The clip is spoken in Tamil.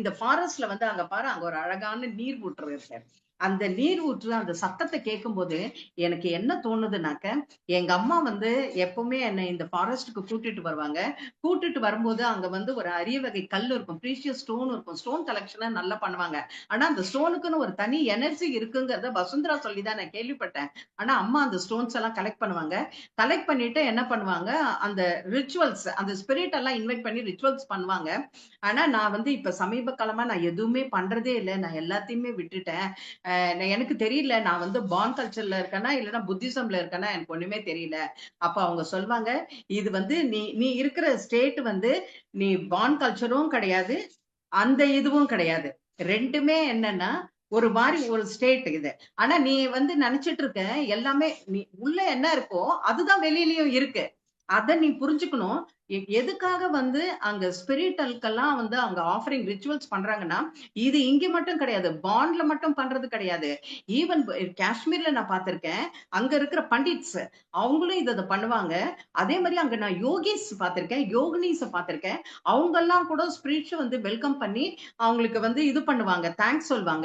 இந்த ஃபாரஸ்ட்ல வந்து அங்க பாரு அங்க ஒரு அழகான நீர் ஊற்று இருக்கு. அந்த நீர் ஊற்று அந்த சத்தத்தை கேட்கும்போது எனக்கு என்ன தோணுதுனாக்க, எங்க அம்மா வந்து எப்பவுமே என்னை இந்த ஃபாரஸ்ட்க்கு கூட்டிட்டு வருவாங்க. கூட்டிட்டு வரும்போது அங்க வந்து ஒரு அரிய வகை கல் இருக்கும். ப்ரீஷியஸ் ஸ்டோன் இருக்கும். ஸ்டோன் கலெக்ஷன நல்லா பண்ணுவாங்க. ஆனா அந்த ஸ்டோனுக்குன்னு ஒரு தனி எனர்ஜி இருக்குங்கிறத வசுந்தரா சொல்லி தான் நான் கேள்விப்பட்டேன். ஆனா அம்மா அந்த ஸ்டோன்ஸ் எல்லாம் கலெக்ட் பண்ணுவாங்க. கலெக்ட் பண்ணிட்டு என்ன பண்ணுவாங்க, அந்த ரிச்சுவல்ஸ் அந்த ஸ்பிரிட் எல்லாம் இன்வைட் பண்ணி ரிச்சுவல்ஸ் பண்ணுவாங்க. ஆனா நான் வந்து இப்ப சமீப காலமா நான் எதுவுமே பண்றதே இல்ல. நான் எல்லாத்தையுமே விட்டுட்டேன். எனக்கு தெரியல நான் வந்து பான் கல்ச்சர்ல இருக்கேனா இல்லைன்னா புத்திசம்ல இருக்கேனா எனக்கு ஒண்ணுமே தெரியல. அப்ப அவங்க சொல்வாங்க, இது வந்து நீ நீ இருக்கிற ஸ்டேட் வந்து நீ பான் கல்ச்சரும் கிடையாது, அந்த இதுவும் கிடையாது. 2மே என்னன்னா ஒரு மாரி ஒரு ஸ்டேட் இது. ஆனா நீ வந்து நினைச்சிட்டு இருக்க எல்லாமே நீ உள்ள என்ன இருக்கோ அதுதான் வெளியிலயும் இருக்கு. அத நீ புரிஞ்சுக்கணும். எதுக்காக வந்து அங்க ஸ்பிரிட்டல்க்கெல்லாம் வந்து அவங்க ஆஃபரிங் ரிச்சுவல்ஸ் பண்றாங்கன்னா, இது இங்க மட்டும் கிடையாது. பாண்ட்ல மட்டும் பண்றது கிடையாது. ஈவன் காஷ்மீர்ல நான் பார்த்திருக்கேன். அங்க இருக்கிற பண்டிட்ஸ் அவங்களும் இத பண்ணுவாங்க. அதே மாரி அங்க நான் யோகிஸ் பார்த்திருக்கேன். யோகினிஸ பார்த்திருக்கேன். அவங்கெல்லாம் கூட ஸ்பிரிச்ச வந்து வெல்கம் பண்ணி அவங்களுக்கு வந்து இது பண்ணுவாங்க. தேங்க்ஸ் சொல்வாங்க.